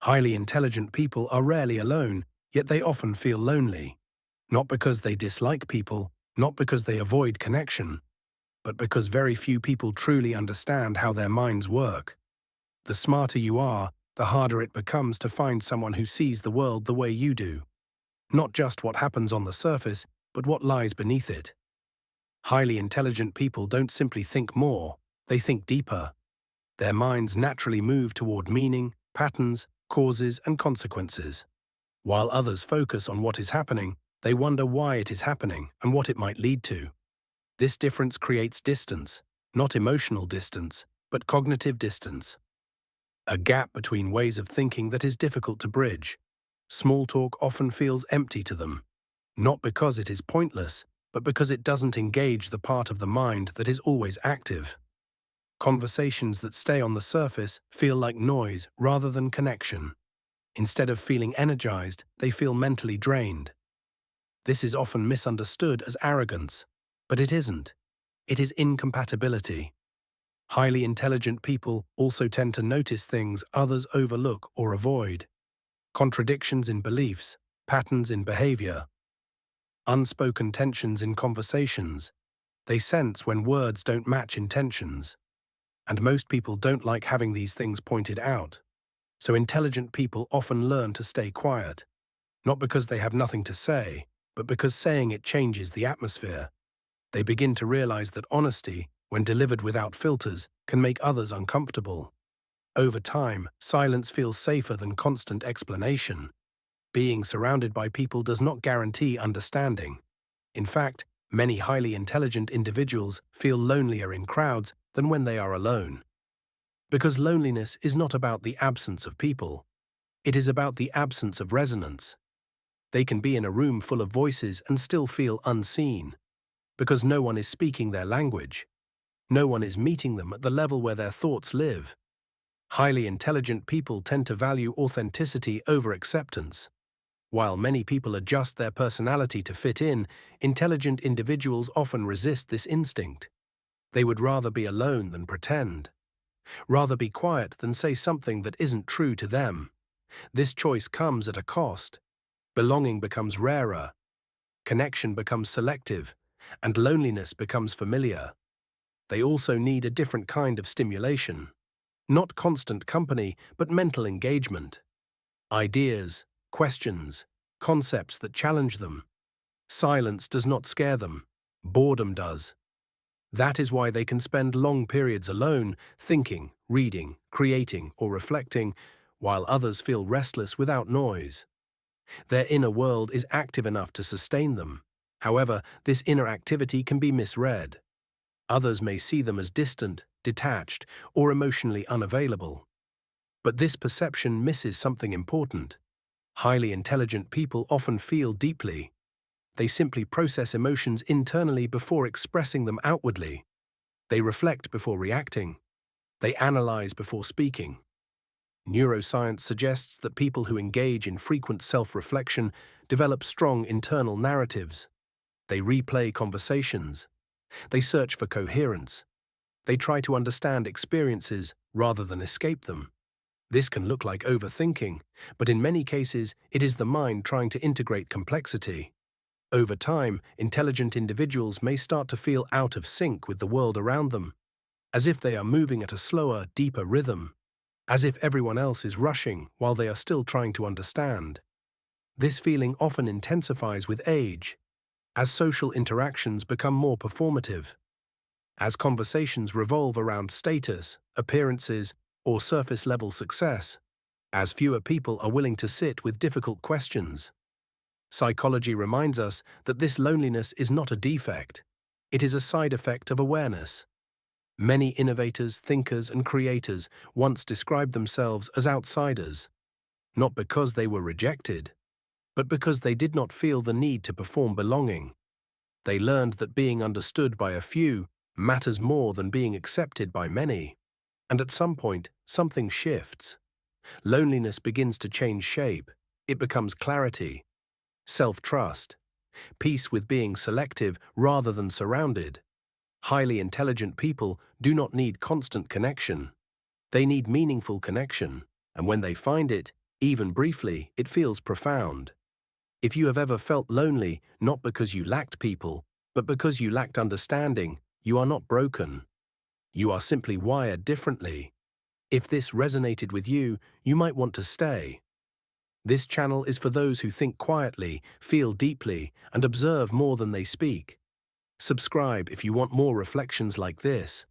Highly intelligent people are rarely alone, yet they often feel lonely. Not because they dislike people, not because they avoid connection, but because very few people truly understand how their minds work. The smarter you are, the harder it becomes to find someone who sees the world the way you do. Not just what happens on the surface, but what lies beneath it. Highly intelligent people don't simply think more, they think deeper. Their minds naturally move toward meaning, patterns, causes, and consequences. While others focus on what is happening, they wonder why it is happening and what it might lead to. This difference creates distance, not emotional distance, but cognitive distance. A gap between ways of thinking that is difficult to bridge. Small talk often feels empty to them, not because it is pointless, but because it doesn't engage the part of the mind that is always active. Conversations that stay on the surface feel like noise rather than connection. Instead of feeling energized, they feel mentally drained. This is often misunderstood as arrogance, but it isn't. It is incompatibility. Highly intelligent people also tend to notice things others overlook or avoid. Contradictions in beliefs, patterns in behavior, unspoken tensions in conversations. They sense when words don't match intentions. And most people don't like having these things pointed out. So intelligent people often learn to stay quiet, not because they have nothing to say, but because saying it changes the atmosphere. They begin to realize that honesty, when delivered without filters, can make others uncomfortable. Over time, silence feels safer than constant explanation. Being surrounded by people does not guarantee understanding. In fact, many highly intelligent individuals feel lonelier in crowds than when they are alone. Because loneliness is not about the absence of people. It is about the absence of resonance. They can be in a room full of voices and still feel unseen, because no one is speaking their language. No one is meeting them at the level where their thoughts live. Highly intelligent people tend to value authenticity over acceptance. While many people adjust their personality to fit in, intelligent individuals often resist this instinct. They would rather be alone than pretend. Rather be quiet than say something that isn't true to them. This choice comes at a cost. Belonging becomes rarer, connection becomes selective, and loneliness becomes familiar. They also need a different kind of stimulation. Not constant company, but mental engagement. Ideas, questions, concepts that challenge them. Silence does not scare them. Boredom does. That is why they can spend long periods alone, thinking, reading, creating, or reflecting, while others feel restless without noise. Their inner world is active enough to sustain them. However, this inner activity can be misread. Others may see them as distant, detached, or emotionally unavailable. But this perception misses something important. Highly intelligent people often feel deeply. They simply process emotions internally before expressing them outwardly. They reflect before reacting. They analyze before speaking. Neuroscience suggests that people who engage in frequent self-reflection develop strong internal narratives. They replay conversations. They search for coherence. They try to understand experiences rather than escape them. This can look like overthinking, but in many cases it is the mind trying to integrate complexity. Over time, intelligent individuals may start to feel out of sync with the world around them, as if they are moving at a slower, deeper rhythm, as if everyone else is rushing while they are still trying to understand. This feeling often intensifies with age, as social interactions become more performative, as conversations revolve around status, appearances, or surface-level success, as fewer people are willing to sit with difficult questions. Psychology reminds us that this loneliness is not a defect. It is a side effect of awareness. Many innovators, thinkers, and creators once described themselves as outsiders, not because they were rejected, but because they did not feel the need to perform belonging. They learned that being understood by a few matters more than being accepted by many. And at some point, something shifts. Loneliness begins to change shape. It becomes clarity, self-trust, peace with being selective rather than surrounded. Highly intelligent people do not need constant connection. They need meaningful connection, and when they find it, Even briefly, it feels profound. If you have ever felt lonely, not because you lacked people, but because you lacked understanding, you are not broken. You are simply wired differently. If this resonated with you, you might want to stay. This channel is for those who think quietly, feel deeply, and observe more than they speak. Subscribe if you want more reflections like this.